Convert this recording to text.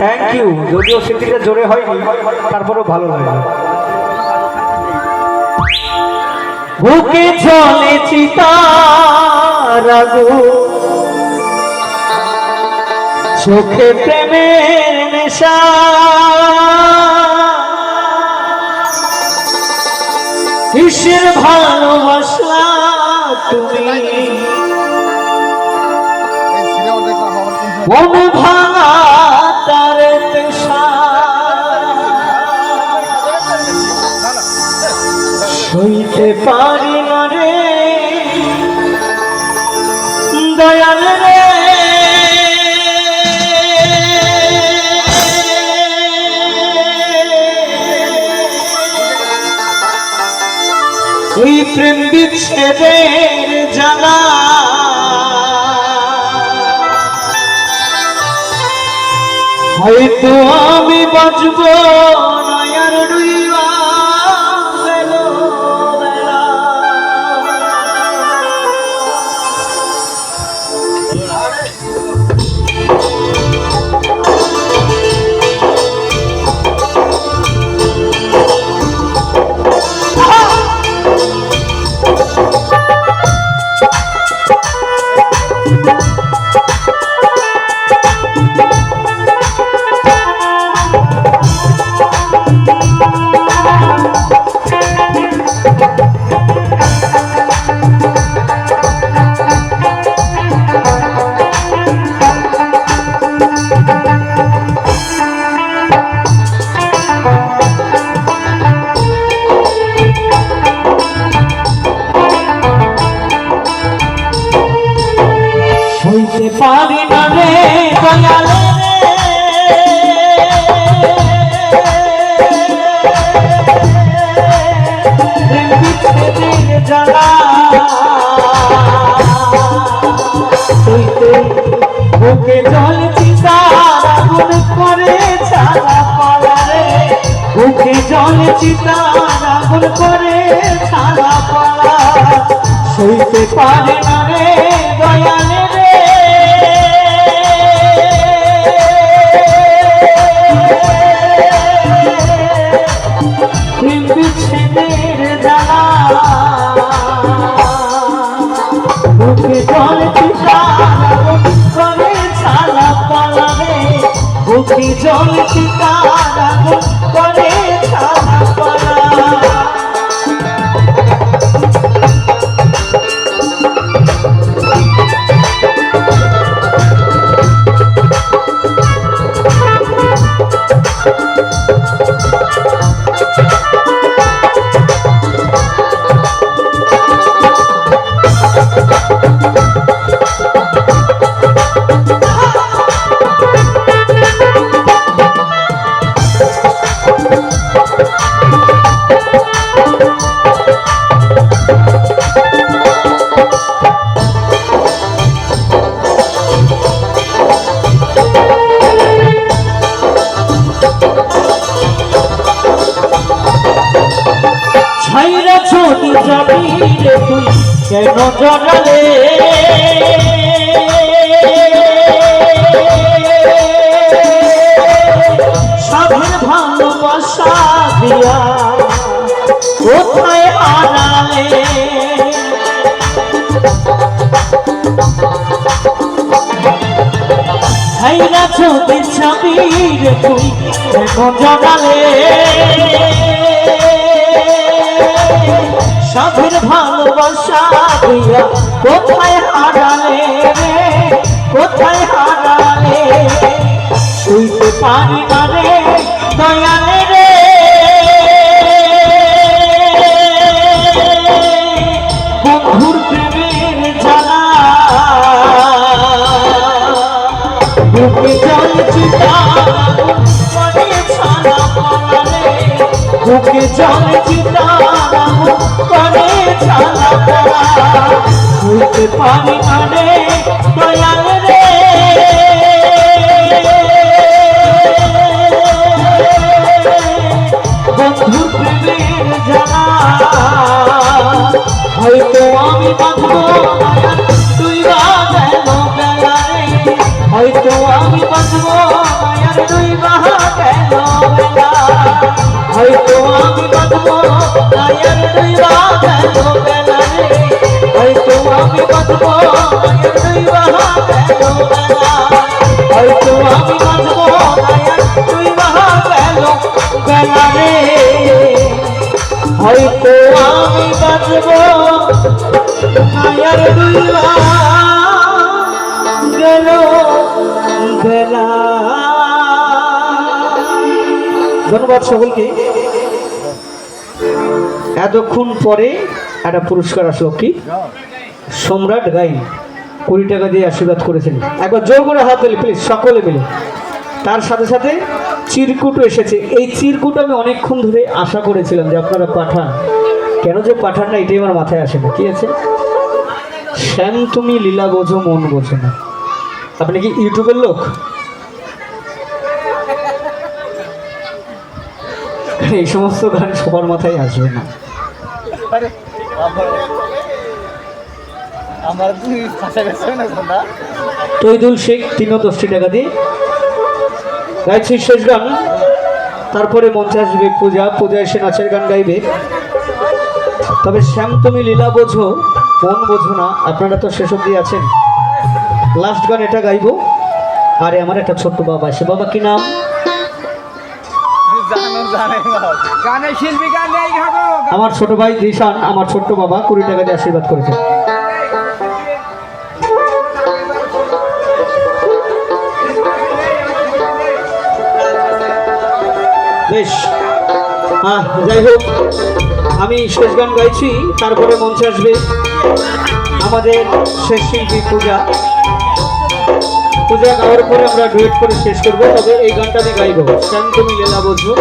Thank you. যদিও স্মৃতিটা জোরে হয়নি, তারপরেও ভালো লাগে। বুকে চলে চিতার আগুন, চোখে প্রেমের নেশা, কিসের ভালোবাসা তুমি, মন ভাঙা তার পেশা, সইতে পারি না রে দয়াল রে, ওই প্রেম বিচ্ছেদের জ্বালা, হয়তো আমি বাঁচব না আর ডুইবা গেল বেলা। হইতে পারি না রে দয়াল রে, বিচ্ছেদের জ্বালা, হইতে বুকে জল চিতার আগুন করে ছাড়া পালা রে, বুকে জল চিতার আগুন করে ছাড়া পালা, সইতে পারে না রে দয়াল রে, প্রেম বিচ্ছেদের জ্বালা, বুকে জল চিতার আগুন করে ছাড়া পালা রে, বুকে জল চিতার আগুন করে ছাড়া পালা। ছাইরা ছোটি যাবি রে তুই কেন জড়ালে, সাধের ভালোবাসা দিয়া কোথায় হারালে, ছাইরা ছোটি যাবি রে তুই কেন জড়ালে, সাধের ভালোবাসা দিয়া কোথায় হারালে রে, কোথায় হারালে, শুইতে পারি না রে দয়াল রে, বন্ধুর প্রেমের জ্বালা, বুকে জল চিতার করে ছাড়া পালা রে, বুকে জল চিতার করে ছাড়া পালা, শুইতে পারি না রে দয়াল রে, বন্ধুর প্রেমের জ্বালা, হয়তো আমি বাঁচব না তুই বা গেল বেলা রে, হয়তো আমি বাঁচব না ডুইবা গেল বেলা হয়তো আমি বাঁচবো নায়ার ডুইবা গেল বেলা রে হয়তো আমি বাঁচবো নায়ার ডুইবা গেল বেলা হয়তো আমি বাঁচবো নায়ার ডুইবা গেল বেলা রে হয়তো আমি বাঁচবো নায়ার ডুইবা গেল বেলা। ধন্যবাদ সকলকে। এতক্ষণ পরে একটা পুরস্কার আসলো, কি সম্রাট গাই 20 টাকা দিয়ে আশীর্বাদ করেছেন। একবার জোর করে হাত দিলে প্লিজ সকলে মিলে। তার সাথে সাথে চিরকুটও এসেছে। এই চিরকুট আমি অনেকক্ষণ ধরে আশা করেছিলাম যে আপনারা পাঠান, কেন যে পাঠান না এটাই আমার মাথায় আসে না। কি আছে? শ্যাম তুমি লীলা বোঝো মন বোঝো না। আপনি কি ইউটিউবের লোক? এই সমস্ত গান সবার মাথায় আসবে না। তৈদুল শেখ 310 টাকা দিয়ে গাইছি শেষ গান। তারপরে মঞ্চে আসবে পূজা, পূজা এসে নাচের গান গাইবে। তবে শ্যাম তুমি লীলা বোঝো মন বোঝো না, আপনারা তো শেষ অবধি আছেন। লাস্ট গান এটা গাইবো। আরে আমার একটা ছোট্ট বাবা, সে বাবা কি নাম? আমার ছোট ভাই দিশান, আমার ছোট্ট বাবা 20 টাকা দিয়ে আশীর্বাদ করেছে। বেশ, যাই হোক, আমি শেষ গান গাইছি। তারপরে মঞ্চে আসবে আমাদের শেষ শিল্পী পূজা। পূজা গাওয়ার পরে আমরা ডুয়েট করে শেষ করবো। তবে এই গানটা আমি গাইবো, শ্যাম তুমি লীলা বোঝো।